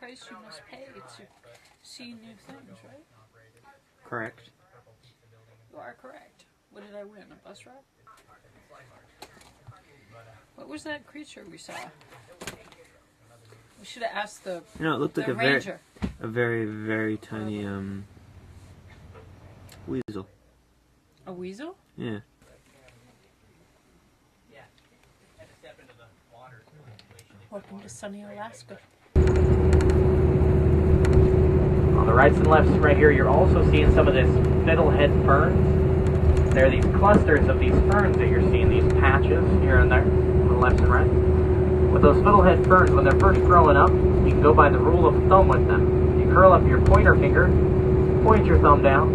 price you must pay to see new things, right? Correct. You are correct. What did I win? A bus ride? What was that creature we saw? We should have asked the You know, it looked like ranger. a very, very tiny weasel. A weasel? Yeah. Welcome to sunny Alaska. On the rights and lefts right here, you're also seeing some of this fiddlehead ferns. There are these clusters of these ferns that you're seeing, these patches here and there, on the left and right. With those fiddlehead ferns, when they're first growing up, you can go by the rule of thumb with them. You curl up your pointer finger, point your thumb down.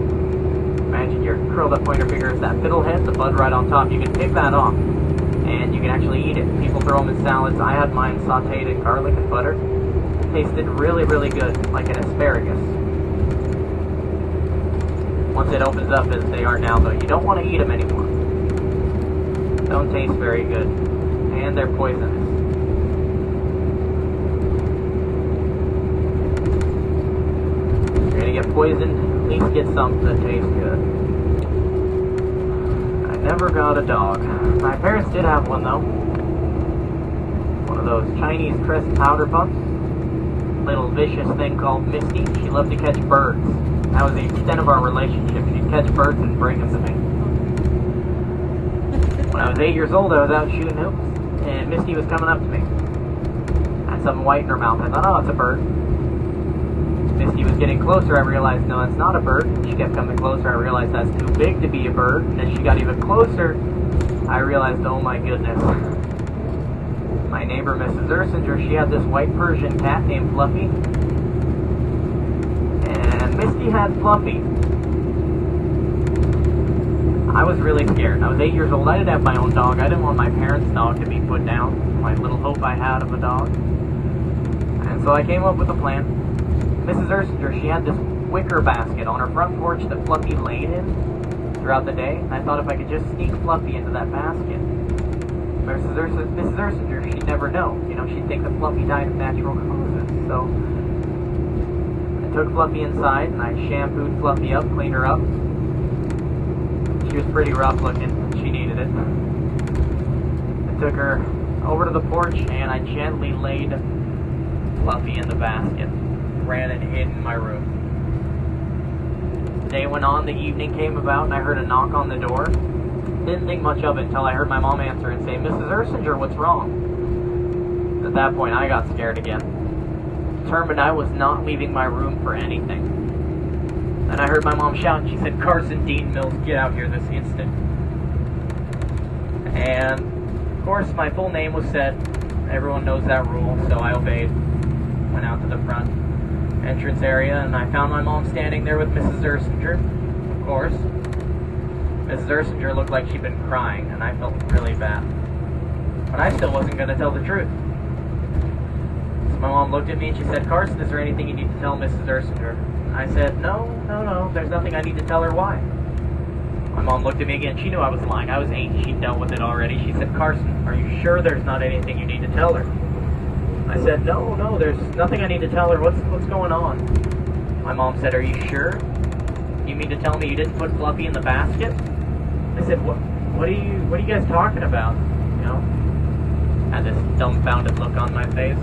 Imagine your curled up pointer finger is that fiddlehead, the bud right on top. You can take that off, and you can actually eat it. People throw them in salads. I had mine sauteed in garlic and butter. It tasted really, really good, like an asparagus. Once it opens up as they are now, though, you don't want to eat them anymore. Don't taste very good, and they're poisonous. If you're gonna get poisoned, at least get something that tastes good. I never got a dog. My parents did have one, though. One of those Chinese crisp powder puffs. Little vicious thing called Misty. She loved to catch birds. That was the extent of our relationship. She'd catch birds and bring them to me. When I was 8 years old, I was out shooting hoops, and Misty was coming up to me. Had something white in her mouth. I thought, oh, it's a bird. Misty was getting closer. I realized, no, it's not a bird. She kept coming closer. I realized that's too big to be a bird. And as she got even closer, I realized, oh my goodness. My neighbor, Mrs. Ersinger, she had this white Persian cat named Fluffy. And Misty had Fluffy. I was really scared. I was 8 years old. I didn't have my own dog. I didn't want my parents' dog to be put down. My little hope I had of a dog. And so I came up with a plan. Mrs. Ersinger, she had this wicker basket on her front porch that Fluffy laid in throughout the day. And I thought if I could just sneak Fluffy into that basket. Mrs. Ersinger, she'd never know. You know, she'd think that Fluffy died of natural causes. So I took Fluffy inside and I shampooed Fluffy up, cleaned her up. She was pretty rough looking. She needed it. I took her over to the porch and I gently laid Fluffy in the basket. Ran and hid in my room. The day went on, the evening came about, and I heard a knock on the door. Didn't think much of it until I heard my mom answer and say, Mrs. Ersinger, what's wrong? At that point, I got scared again. Determined I was not leaving my room for anything. Then I heard my mom shout, and she said, Carson Dean Mills, get out here this instant. And, of course, my full name was said. Everyone knows that rule, so I obeyed. Went out to the front entrance area, and I found my mom standing there with Mrs. Ersinger, of course. Mrs. Ersinger looked like she'd been crying, and I felt really bad. But I still wasn't going to tell the truth. So my mom looked at me and she said, Carson, is there anything you need to tell Mrs. Ersinger? I said, no, there's nothing I need to tell her. Why? My mom looked at me again. She knew I was lying. I was 8. She'd dealt with it already. She said, Carson, are you sure there's not anything you need to tell her? I said, no, there's nothing I need to tell her. What's going on? My mom said, are you sure? You mean to tell me you didn't put Fluffy in the basket? I said, what are you guys talking about? You know? I had this dumbfounded look on my face.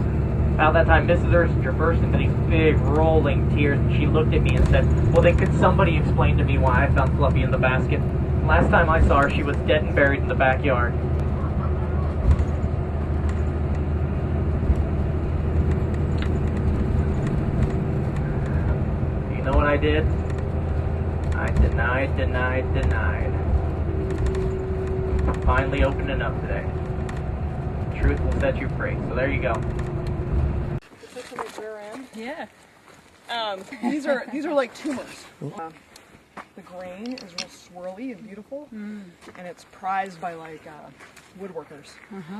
About that time, Mrs. Ersinger burst into these big rolling tears, and she looked at me and said, well, then could somebody explain to me why I found Fluffy in the basket? Last time I saw her, she was dead and buried in the backyard. You know what I did? I denied. Finally opening up today. Truth will set you free. So there you go. Is this from the rear end? Yeah. These are like tumors. The grain is real swirly and beautiful, and it's prized by like woodworkers.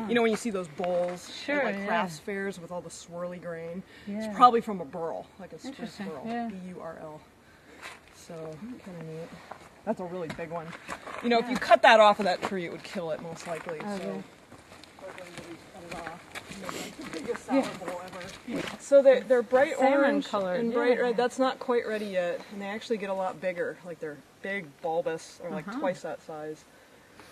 You know when you see those bowls Sure, at like yeah. crafts fairs with all the swirly grain? Yeah. It's probably from a burl, like a spruce Interesting, burl, yeah. B-U-R-L. So kind of neat. That's a really big one. You know, if you cut that off of that tree, it would kill it most likely. Okay. So, luckily, nobody's cut it off. It's the biggest salad bowl ever. So they're bright Salmon orange colored, and bright yeah. red. That's not quite ready yet, and they actually get a lot bigger. Like they're big, bulbous, or like twice that size.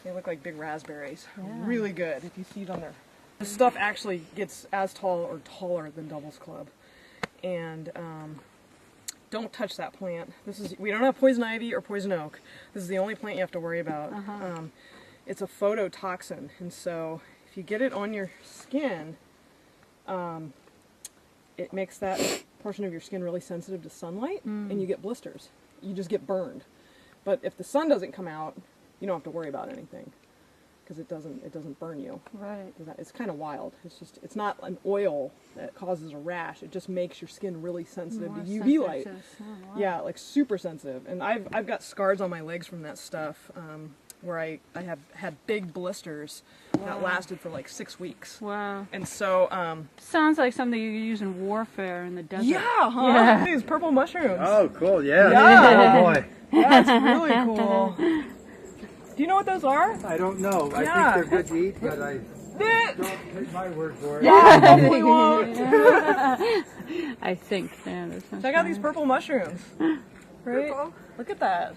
They look like big raspberries. Really good if you see it on there. This stuff actually gets as tall or taller than Devil's Club. And don't touch that plant. We don't have poison ivy or poison oak. This is the only plant you have to worry about. It's a phototoxin, and so if you get it on your skin, it makes that portion of your skin really sensitive to sunlight, and you get blisters. You just get burned. But if the sun doesn't come out, you don't have to worry about anything because it doesn't burn you. Right. It's kind of wild. It's not an oil that causes a rash. It just makes your skin really sensitive to UV light. Yeah, like super sensitive. And I've got scars on my legs from that stuff. Where I have had big blisters that lasted for like 6 weeks. Wow. And so, Sounds like something you use in warfare in the desert. yeah, huh? Yeah. These purple mushrooms. Oh, cool, yeah. Yeah. Oh, boy. That's really cool. Do you know what those are? I don't know. Yeah. I think they're good to eat, but I Yeah, don't take my word for it. definitely won't. I think. Yeah, that sounds Check out fine. these purple mushrooms. Right? Look at that.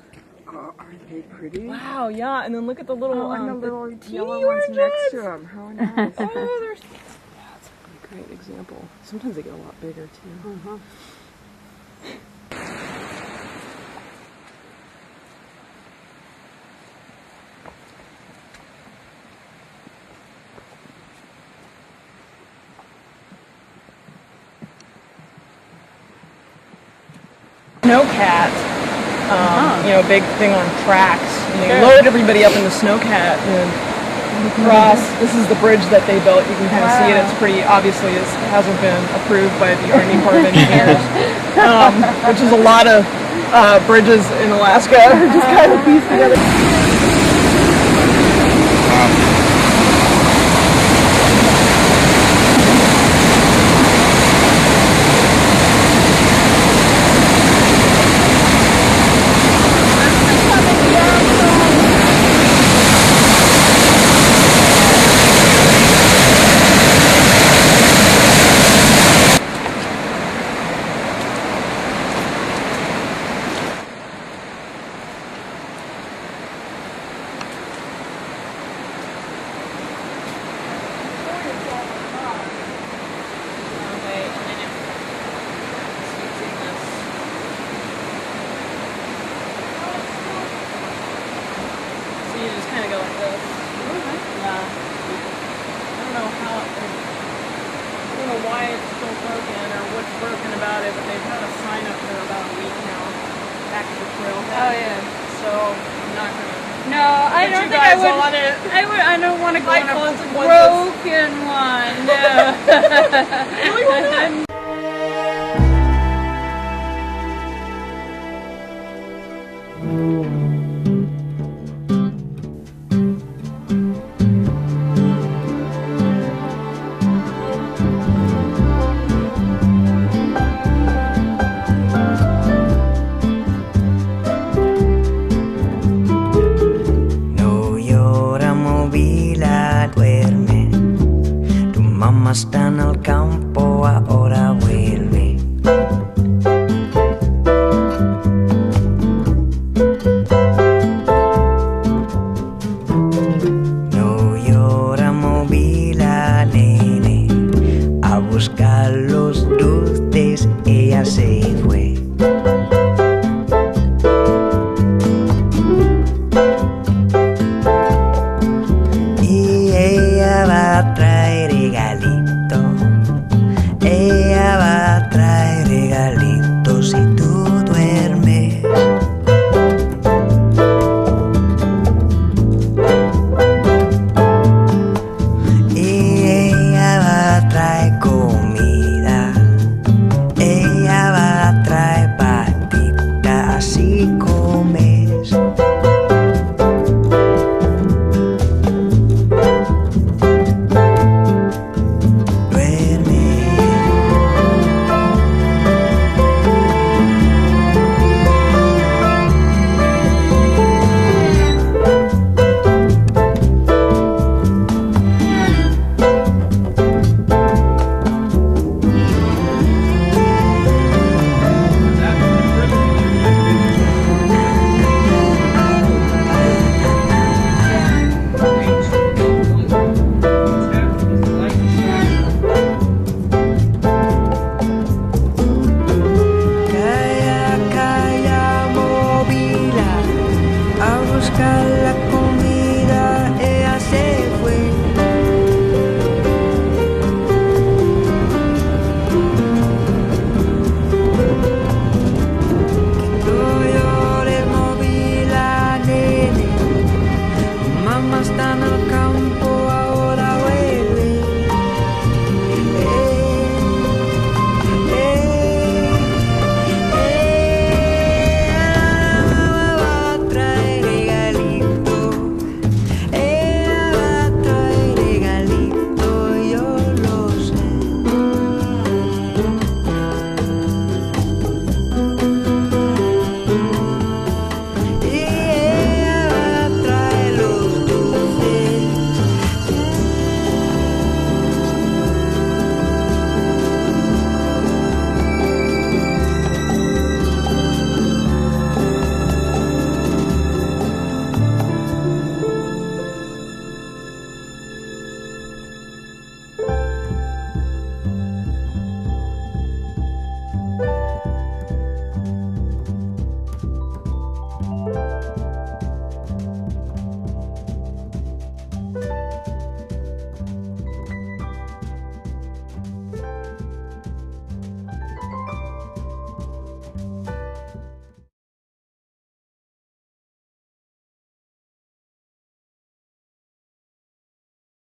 Oh, aren't they pretty? Wow, yeah, and then look at the little, And the the little teeny yellow orange ones next to ones. them. How nice. Oh, there's... Yeah, that's a great example. Sometimes they get a lot bigger, too. Snowcat, you know, big thing on tracks. And they load everybody up in the snowcat and cross. This is the bridge that they built. You can kind of see it. It's pretty obviously it hasn't been approved by the Army Corps of Engineers, which is a lot of bridges in Alaska just kind of pieced together. You just kind of go like this. Yeah. I don't know why it's still broken or what's broken about it, but they've had a sign up for about a week now. Back at the trailhead. Oh, yeah. So I'm not gonna No, I put don't you think I guys would. on it. I don't want to go High on a consequences. broken one. No. Really, why not? No llora, Movila, duerme. Tu mamá está en el campo, ahora vuelve. No llora, Movila, nene. A buscar los dulces ella se fue.